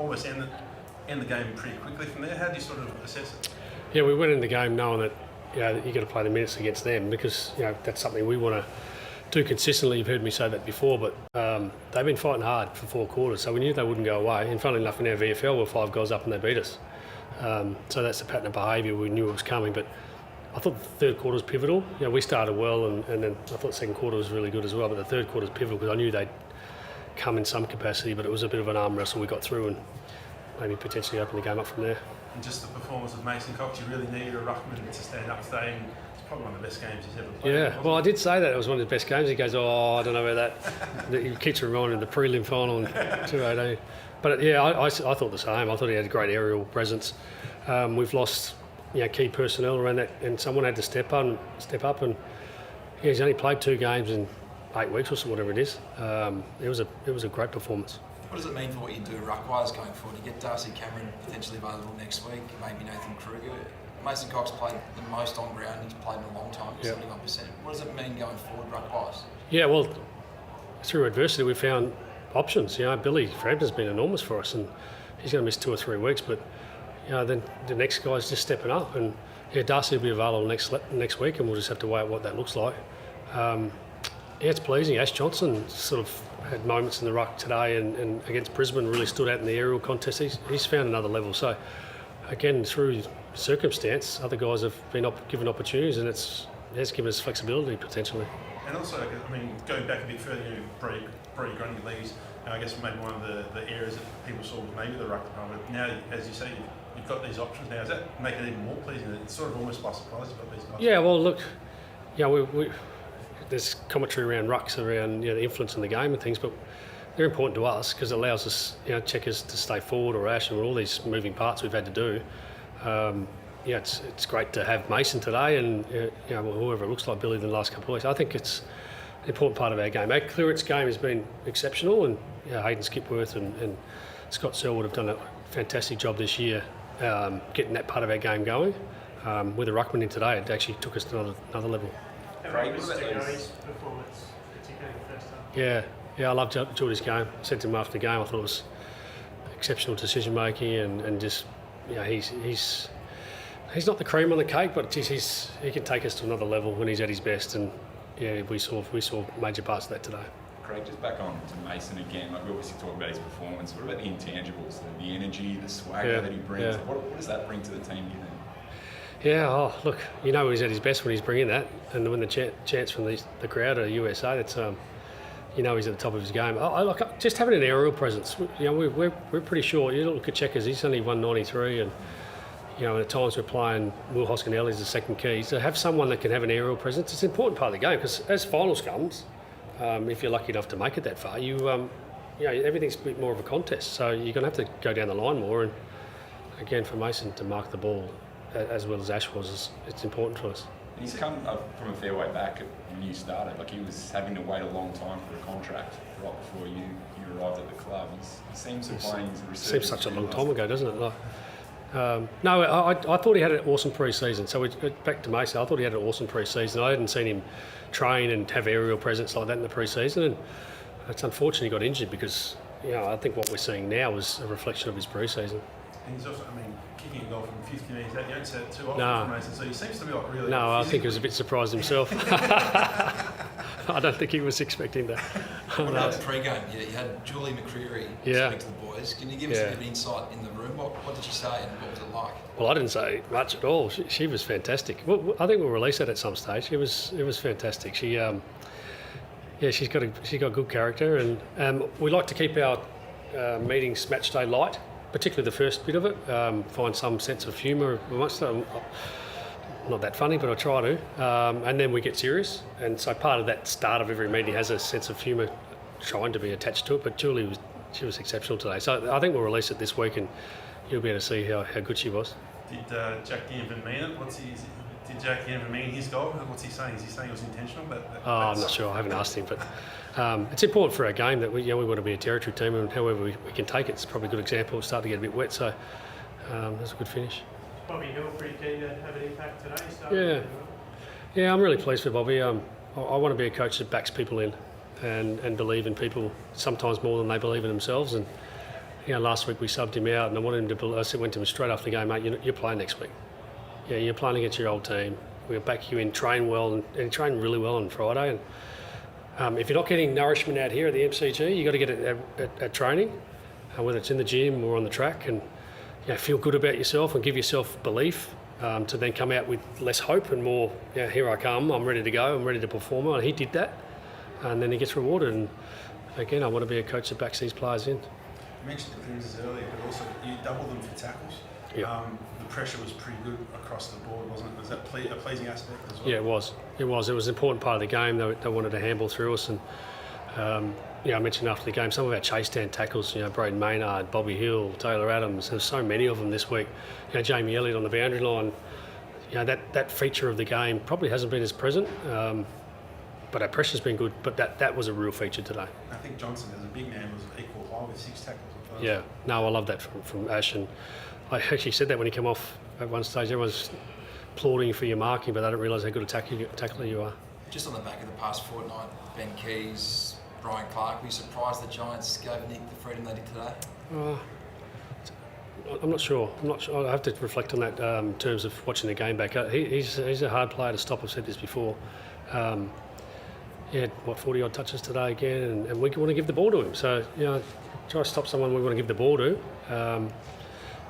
almost end the game pretty quickly from there. How do you sort of assess it? Yeah, we went in the game knowing that you've got to play the minutes against them because that's something we want to do consistently. You've heard me say that before, but they've been fighting hard for 4 quarters, so we knew they wouldn't go away. And funnily enough, in our VFL, we're 5 goals up and they beat us. So that's the pattern of behaviour. We knew it was coming, but I thought the third quarter was pivotal. We started well, and then I thought the second quarter was really good as well, but the third quarter was pivotal because I knew they'd come in some capacity, but it was a bit of an arm wrestle we got through and maybe potentially open the game up from there. And just the performance of Mason Cox, you really needed a ruckman to stand up today, and it's probably one of the best games he's ever played. Yeah, well, I did say that it was one of the best games. He goes, I don't know about that. He keeps reminding the prelim final in 2018. But I thought the same. I thought he had a great aerial presence. We've lost key personnel around that, and someone had to step up. And he's only played 2 games in 8 weeks or so, whatever it is. It was a great performance. What does it mean for what you do ruck-wise going forward? You get Darcy Cameron potentially available next week, maybe Nathan Kruger. Mason Cox played the most on ground he's played in a long time, 71%. What does it mean going forward ruck-wise? Yeah, well, through adversity we found options. Billy Frampton's been enormous for us, and he's going to miss 2 or 3 weeks, but then the next guy's just stepping up, and Darcy will be available next week, and we'll just have to weigh what that looks like. It's pleasing. Ash Johnson sort of had moments in the ruck today, and against Brisbane really stood out in the aerial contest. He's found another level. So again, through circumstance, other guys have been given opportunities, and it has given us flexibility potentially. And also, going back a bit further, pre-Grundy leagues, I guess maybe one of the areas that people saw was maybe the ruck department. Now, as you say, you've got these options now. Does that make it even more pleasing? It's sort of almost by surprise you've got these guys. Yeah, well, look, there's commentary around rucks, around the influence in the game and things, but they're important to us because it allows us, checkers to stay forward or Ash and all these moving parts we've had to do. It's great to have Mason today and whoever it looks like Billy in the last couple of weeks. I think it's an important part of our game. Our clearance game has been exceptional, and Hayden Skipworth and Scott Selwood have done a fantastic job this year getting that part of our game going. With the ruckman in today, it actually took us to another level. Craig, was Geordie's performance, particularly in the first half? Yeah, I loved Geordie's game. I said to him after the game, I thought it was exceptional decision making, and just he's not the cream on the cake, but he can take us to another level when he's at his best, and we saw major parts of that today. Craig, just back on to Mason again. We obviously talk about his performance. What about the intangibles, the energy, the swagger that he brings? What does that bring to the team, do you think? Yeah, look, he's at his best when he's bringing that, and when the chants from the crowd at USA, that's he's at the top of his game. Look, just having an aerial presence. We're pretty short. You look at Checkers, he's only 193, and at times we're playing Will Hoskinelli as the second key. So have someone that can have an aerial presence. It's an important part of the game because as finals comes, if you're lucky enough to make it that far, everything's a bit more of a contest. So you're going to have to go down the line more, and again for Mason to mark the ball as well as Ash was, it's important for us. He's come up from a fair way back when you started. Like, he was having to wait a long time for a contract right before you arrived at the club. He seems to be playing as a reserve. Seems such a long time ago, doesn't it? No, I thought he had an awesome pre-season. So back to Mason, I thought he had an awesome pre-season. I hadn't seen him train and have aerial presence like that in the pre-season, and it's unfortunate he got injured because I think what we're seeing now is a reflection of his pre-season. And he's also, kicking a goal from 50 metres, you don't see it too often from Mason, so he seems to be really... No, I think he was a bit surprised himself. I don't think he was expecting that. What about the pre-game? You had Julie McRae speak to the boys. Can you give us a bit of insight in the room? What did she say and what was it like? Well, I didn't say much at all. She was fantastic. Well, I think we'll release that at some stage. It was fantastic. She she's got good character, and we like to keep our meetings match day light, particularly the first bit of it. Find some sense of humour amongst them. Not that funny, but I try to. And then we get serious. And so part of that start of every meeting has a sense of humour trying to be attached to it. But Julie was exceptional today. So I think we'll release it this week and you'll be able to see how good she was. Did Jack Danvin mean it? Did Jack Danvin mean his goal? What's he saying? Is he saying it was intentional? I'm not sure. I haven't asked him. But it's important for our game that we want to be a territory team, and however we can take it, it's probably a good example. It's starting to get a bit wet, so that's a good finish. Bobby Hill pretty keen to have an impact today. Yeah, I'm really pleased with Bobby. I want to be a coach that backs people in and believe in people sometimes more than they believe in themselves. And last week we subbed him out, and I wanted him to build. I went to him straight after the game, mate. You're playing next week. Yeah, you're playing against your old team. We'll back you in, train well, and he trained really well on Friday. And if you're not getting nourishment out here at the MCG, you got to get it at training, whether it's in the gym or on the track, and feel good about yourself and give yourself belief to then come out with less hope and more. Here I come. I'm ready to go. I'm ready to perform. And he did that, and then he gets rewarded. And again, I want to be a coach that backs these players in. You mentioned the things earlier, but also you doubled them for tackles. Yep. The pressure was pretty good across the board, wasn't it? Was that a pleasing aspect as well? Yeah, it was. It was an important part of the game. They wanted to handball through us, and I mentioned after the game some of our chase down tackles. Braden Maynard, Bobby Hill, Taylor Adams. There's so many of them this week. Jamie Elliott on the boundary line. That feature of the game probably hasn't been as present, but our pressure's been good. But that was a real feature today. I think Johnson, as a big man, was equal high with 6 tackles. Yeah, no, I love that from Ash, and I actually said that when he came off at one stage. Everyone's applauding you for your marking, but they don't realise how good a tackler you are. Just on the back of the past fortnight, Ben Keys, Brian Clark, were you surprised the Giants gave Nick the freedom they did today? I'm not sure. I have to reflect on that in terms of watching the game back. He's a hard player to stop. I've said this before. He had 40 odd touches today again, and we want to give the ball to him. So try to stop someone we want to give the ball to.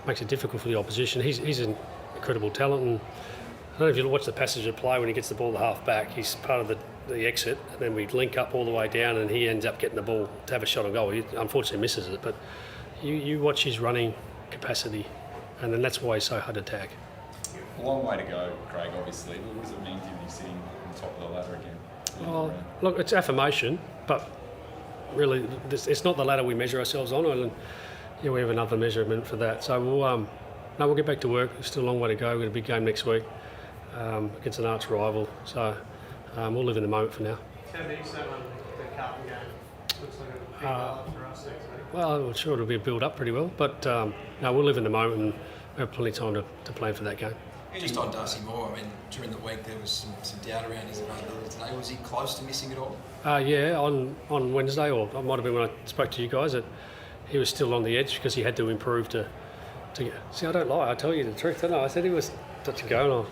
Makes it difficult for the opposition. He's an incredible talent, and I don't know if you watch the passage of play when he gets the ball to half back. He's part of the exit, and then we link up all the way down, and he ends up getting the ball to have a shot on goal. He unfortunately misses it, but you watch his running capacity, and then that's why he's so hard to tag. A long way to go, Craig, obviously. What does it mean to be sitting on top of the ladder again? Well, look, it's affirmation, but really, it's not the ladder we measure ourselves on, and we have another measurement for that. So we'll get back to work. There's still a long way to go. We've got a big game next week against an arch rival. So we'll live in the moment for now. How big is that one, the Carlton game? Looks like a big highlight for us next week. Well, I'm sure it'll be built up pretty well, but no, we'll live in the moment and we have plenty of time to plan for that game. Just on Darcy Moore, I mean, during the week there was some doubt around his availability today. Was he close to missing it all? Yeah, on Wednesday, or it might have been when I spoke to you guys, that he was still on the edge because he had to improve to see, I don't lie, I tell you the truth, don't I? I said he was touch and go, and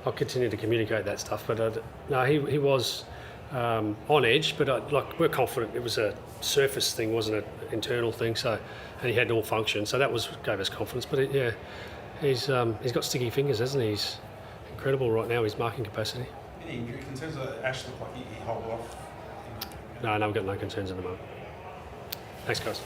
I'll continue to communicate that stuff. But no, he was on edge, but we're confident it was a surface thing, wasn't an internal thing. So, and he had all function, so that gave us confidence. But he's got sticky fingers, hasn't he? He's incredible right now. His marking capacity. Any injury concerns? Ash looked like he held off. No, we've got no concerns at the moment. Thanks, guys.